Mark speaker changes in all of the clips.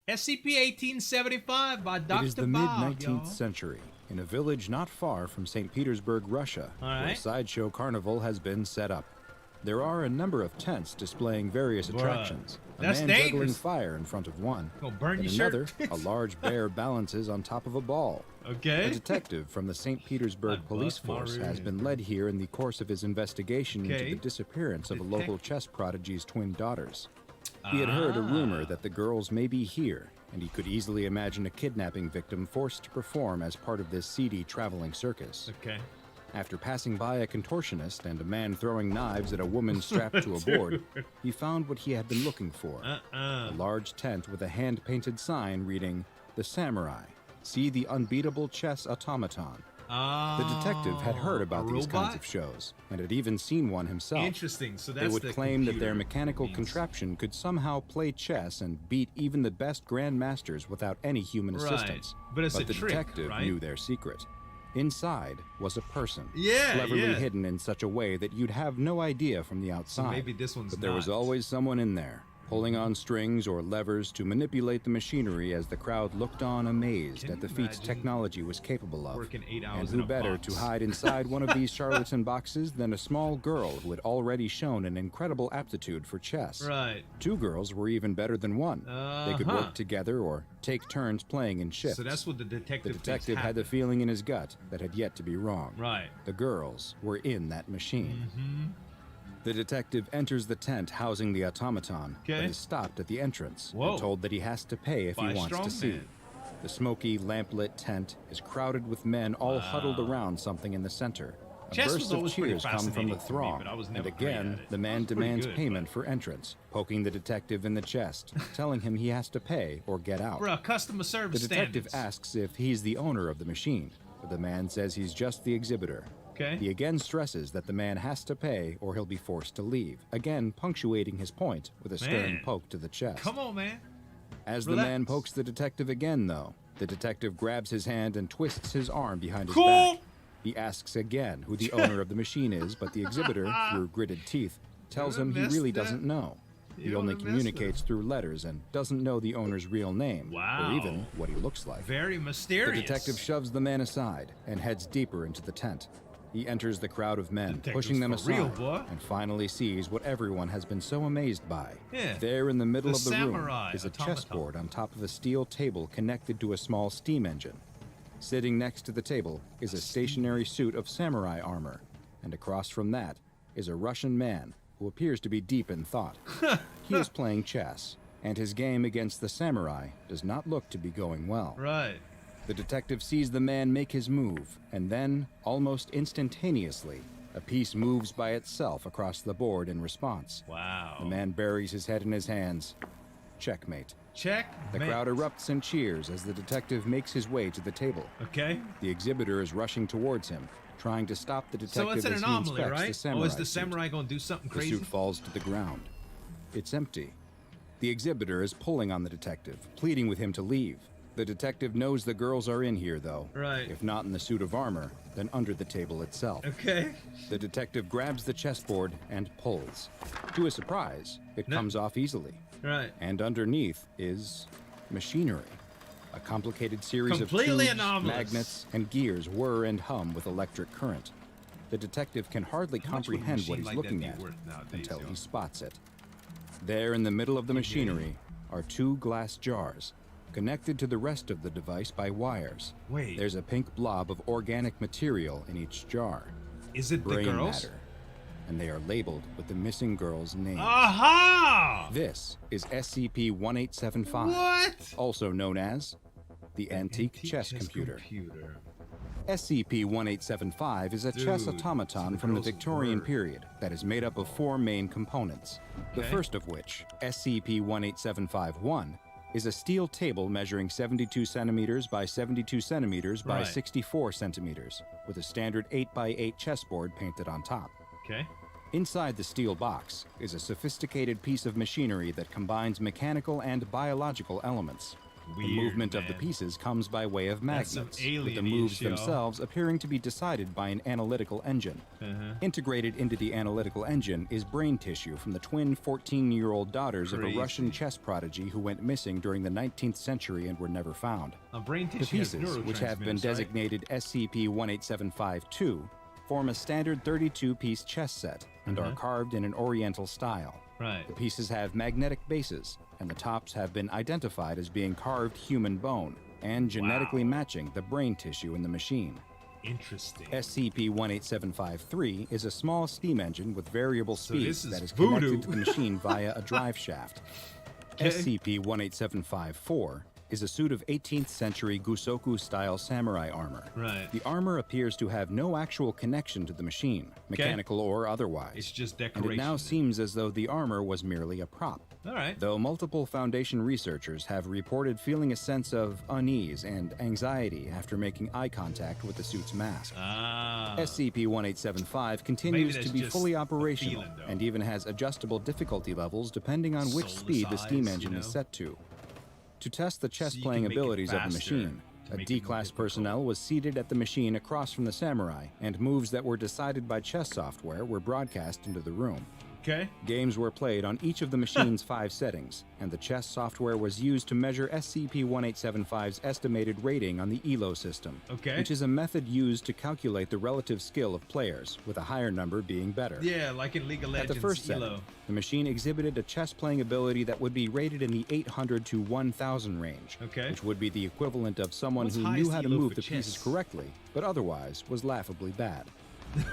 Speaker 1: SCP-1875 by Dr.
Speaker 2: It is the
Speaker 1: Bob,
Speaker 2: mid-19th century, in a village not far from St. Petersburg, Russia, where a sideshow carnival has been set up. There are a number of tents displaying various attractions. A man juggling fire in front of one, and another, a large bear balances on top of a ball.
Speaker 1: Okay.
Speaker 2: A detective from the St. Petersburg police force has been led here in the course of his investigation into the disappearance of a local chess prodigy's twin daughters. He had heard a rumor that the girls may be here, and he could easily imagine a kidnapping victim forced to perform as part of this seedy traveling circus.
Speaker 1: Okay.
Speaker 2: After passing by a contortionist and a man throwing knives at a woman strapped to a board, he found what he had been looking for. A large tent with a hand-painted sign reading, "The Samurai. See the unbeatable chess automaton." The detective had heard about these kinds of shows, and had even seen one himself.
Speaker 1: Interesting. So that's
Speaker 2: They would claim that their mechanical contraption could somehow play chess and beat even the best grandmasters without any human assistance.
Speaker 1: But it's
Speaker 2: the detective knew their secret. Inside was a person, cleverly hidden in such a way that you'd have no idea from the outside.
Speaker 1: So maybe this one's
Speaker 2: but there was always someone in there, pulling on strings or levers to manipulate the machinery as the crowd looked on amazed at the feats technology was capable of. And who better to hide inside one of these charlatan boxes than a small girl who had already shown an incredible aptitude for chess. Two girls were even better than one. They could work together or take turns playing in shifts.
Speaker 1: So that's what the detective
Speaker 2: had the feeling in his gut that had yet to be wrong. The girls were in that machine. The detective enters the tent housing the automaton, but is stopped at the entrance and told that he has to pay if he wants to see. The smoky, lamplit tent is crowded with men all huddled around something in the center. A burst of cheers come from the throng, and again, the man demands payment for entrance, poking the detective in the chest, telling him he has to pay or get out.
Speaker 1: Customer service
Speaker 2: The detective asks if he's the owner of the machine, but the man says he's just the exhibitor. He again stresses that the man has to pay or he'll be forced to leave, again punctuating his point with a stern poke to the chest.
Speaker 1: Come on, man.
Speaker 2: As the man pokes the detective again, though, the detective grabs his hand and twists his arm behind his back. He asks again who the owner of the machine is, but the exhibitor, through gritted teeth, tells him he really doesn't know. He only communicates through letters and doesn't know the owner's real name, or even what he looks like.
Speaker 1: Very mysterious.
Speaker 2: The detective shoves the man aside and heads deeper into the tent. He enters the crowd of men, pushing them aside, and finally sees what everyone has been so amazed by. There in the middle of the room is a chessboard on top of a steel table connected to a small steam engine. Sitting next to the table is a stationary suit of samurai armor, and across from that is a Russian man who appears to be deep in thought. He is playing chess, and his game against the samurai does not look to be going well. The detective sees the man make his move, and then, almost instantaneously, a piece moves by itself across the board in response. The man buries his head in his hands. Checkmate. The crowd erupts in cheers as the detective makes his way to the table. The exhibitor is rushing towards him, trying to stop the detective
Speaker 1: it's an
Speaker 2: as
Speaker 1: anomaly,
Speaker 2: he inspects the samurai
Speaker 1: is the samurai going to do something crazy?
Speaker 2: The suit falls to the ground. It's empty. The exhibitor is pulling on the detective, pleading with him to leave. The detective knows the girls are in here, though. If not in the suit of armor, then under the table itself. The detective grabs the chessboard and pulls. To his surprise, it comes off easily. And underneath is machinery. A complicated series of tubes, magnets, and gears whir and hum with electric current. The detective can hardly comprehend what he's looking at until he spots it. There in the middle of the machinery are two glass jars, connected to the rest of the device by wires. There's a pink blob of organic material in each jar.
Speaker 1: Is it
Speaker 2: brain
Speaker 1: the girls?
Speaker 2: Matter, and they are labeled with the missing girls' names. This is SCP-1875, also known as the Antique Chess Computer. SCP-1875 is a chess automaton from the Victorian period that is made up of four main components. The first of which, SCP-1875-1, is a steel table measuring 72 centimeters by 72 centimeters by 64 centimeters, with a standard 8x8 chessboard painted on top. Inside the steel box is a sophisticated piece of machinery that combines mechanical and biological elements. The movement of the pieces comes by way of magnets, with the moves themselves appearing to be decided by an analytical engine. Integrated into the analytical engine is brain tissue from the twin 14-year-old daughters of a Russian chess prodigy who went missing during the 19th century and were never found. The pieces, which have been designated SCP-1875-2, form a standard 32-piece chess set and are carved in an Oriental style. The pieces have magnetic bases, and the tops have been identified as being carved human bone and genetically matching the brain tissue in the machine.
Speaker 1: Interesting.
Speaker 2: SCP-1875-3 is a small steam engine with variable speed that is connected to the machine via a drive shaft. SCP-1875-4 is a suit of 18th century Gusoku-style samurai armor. The armor appears to have no actual connection to the machine, mechanical or otherwise.
Speaker 1: It's just decoration.
Speaker 2: And it now seems as though the armor was merely a prop. Though multiple Foundation researchers have reported feeling a sense of unease and anxiety after making eye contact with the suit's mask. SCP-1875 continues to be fully operational and even has adjustable difficulty levels depending on which speed the steam engine is set to. To test the chess-playing abilities of the machine, a D-class personnel was seated at the machine across from the samurai, and moves that were decided by chess software were broadcast into the room. Games were played on each of the machine's 5 settings, and the chess software was used to measure SCP-1875's estimated rating on the ELO system, which is a method used to calculate the relative skill of players, with a higher number being better.
Speaker 1: Yeah, like in League of Legends.
Speaker 2: At the first setting, the machine exhibited a chess-playing ability that would be rated in the 800 to 1000 range, which would be the equivalent of someone who knew how to move the pieces correctly, but otherwise was laughably bad.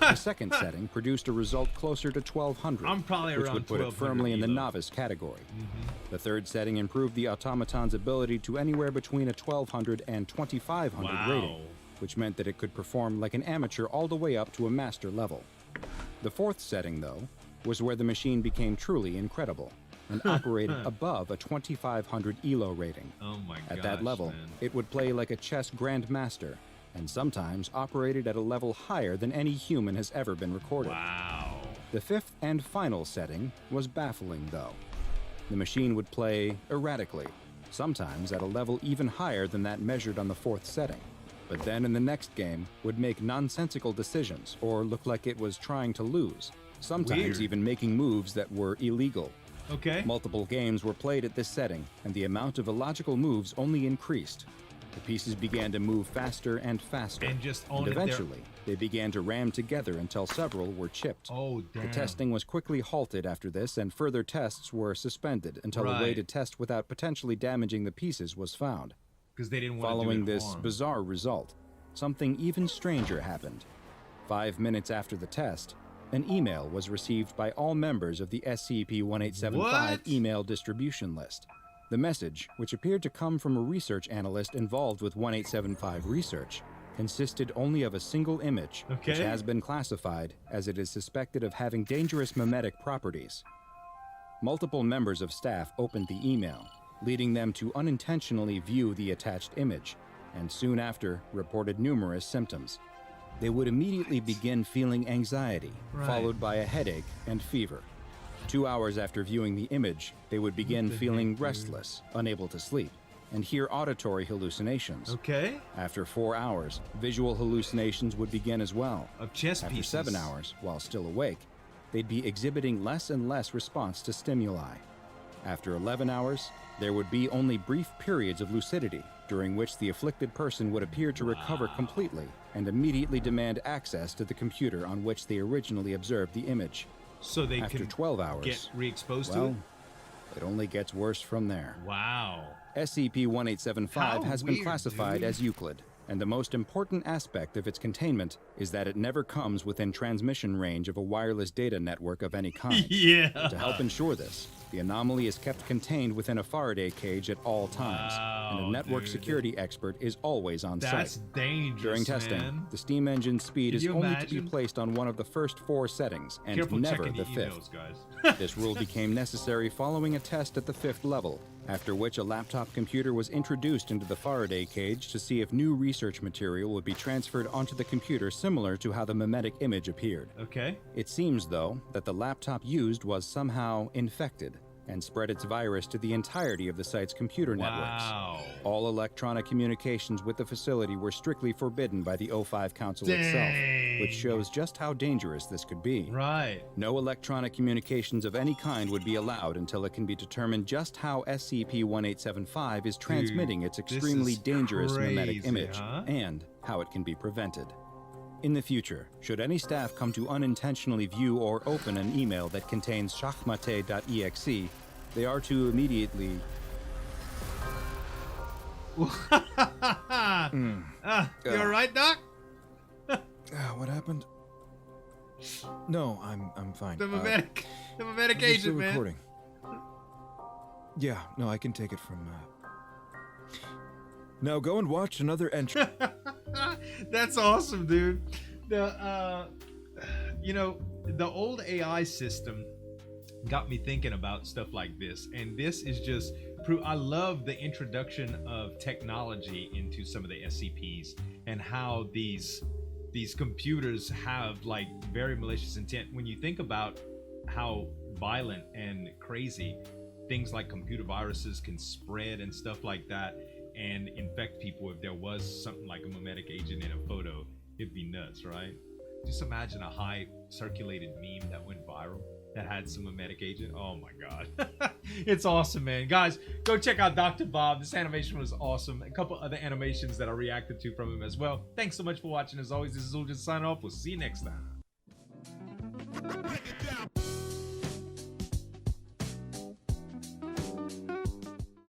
Speaker 2: The second setting produced a result closer to 1200, which would put it firmly in the novice category. The third setting improved the automaton's ability to anywhere between a 1200 and 2500 rating, which meant that it could perform like an amateur all the way up to a master level. The fourth setting, though, was where the machine became truly incredible and operated above a 2500 ELO rating. At that level, it would play like a chess grandmaster, and sometimes operated at a level higher than any human has ever been recorded. The fifth and final setting was baffling, though. The machine would play erratically, sometimes at a level even higher than that measured on the fourth setting, but then in the next game would make nonsensical decisions or look like it was trying to lose, sometimes even making moves that were illegal. Multiple games were played at this setting, and the amount of illogical moves only increased. The pieces began to move faster and faster, and eventually they began to ram together until several were chipped. The testing was quickly halted after this, and further tests were suspended until a way to test without potentially damaging the pieces was found. Following this bizarre result, something even stranger happened. 5 minutes after the test, an email was received by all members of the SCP-1875 email distribution list. The message, which appeared to come from a research analyst involved with 1875 research, consisted only of a single image, which has been classified as it is suspected of having dangerous memetic properties. Multiple members of staff opened the email, leading them to unintentionally view the attached image, and soon after reported numerous symptoms. They would immediately begin feeling anxiety, followed by a headache and fever. 2 hours after viewing the image, they would begin feeling restless, unable to sleep, and hear auditory hallucinations. After 4 hours, visual hallucinations would begin as well. After 7 hours, while still awake, they'd be exhibiting less and less response to stimuli. After 11 hours, there would be only brief periods of lucidity, during which the afflicted person would appear to recover completely and immediately demand access to the computer on which they originally observed the image.
Speaker 1: So they
Speaker 2: After
Speaker 1: can
Speaker 2: 12 hours,
Speaker 1: get re-exposed to it?
Speaker 2: It only gets worse from there.
Speaker 1: Wow.
Speaker 2: SCP-1875 has been classified as Euclid, and the most important aspect of its containment is that it never comes within transmission range of a wireless data network of any kind. To help ensure this, the anomaly is kept contained within a Faraday cage at all times, and a network security expert is always on site.
Speaker 1: That's dangerous,
Speaker 2: During testing, the steam engine's speed is only to be placed on one of the first 4 settings, and never the 5th. This rule became necessary following a test at the 5th level, after which a laptop computer was introduced into the Faraday cage to see if new research material would be transferred onto the computer similar to how the memetic image appeared. It seems, though, that the laptop used was somehow infected, and spread its virus to the entirety of the site's computer networks.
Speaker 1: Wow.
Speaker 2: All electronic communications with the facility were strictly forbidden by the O5 Council itself, which shows just how dangerous this could be.
Speaker 1: Right.
Speaker 2: No electronic communications of any kind would be allowed until it can be determined just how SCP-1875 is transmitting its extremely dangerous mimetic image, and how it can be prevented. In the future, should any staff come to unintentionally view or open an email that contains schachmate.exe, they are to immediately...
Speaker 1: You all right, Doc?
Speaker 2: What happened? No, I'm fine.
Speaker 1: The mimetic agent, man.
Speaker 2: Recording. Yeah, no, I can take it from... Now go and watch another entry.
Speaker 1: That's awesome, dude. The old AI system got me thinking about stuff like this, and this is just I love the introduction of technology into some of the SCPs and how these computers have like very malicious intent. When you think about how violent and crazy things like computer viruses can spread and stuff like that and infect people, if there was something like a mimetic agent in a photo, it'd be nuts, right? Just imagine a high circulated meme that went viral that had some mimetic agent. Oh my god. It's awesome, man. Guys, go check out Dr. Bob. This animation was awesome. A couple other animations that I reacted to from him as well. Thanks so much for watching. As always, this is Zueljin signing off. We'll see you next time.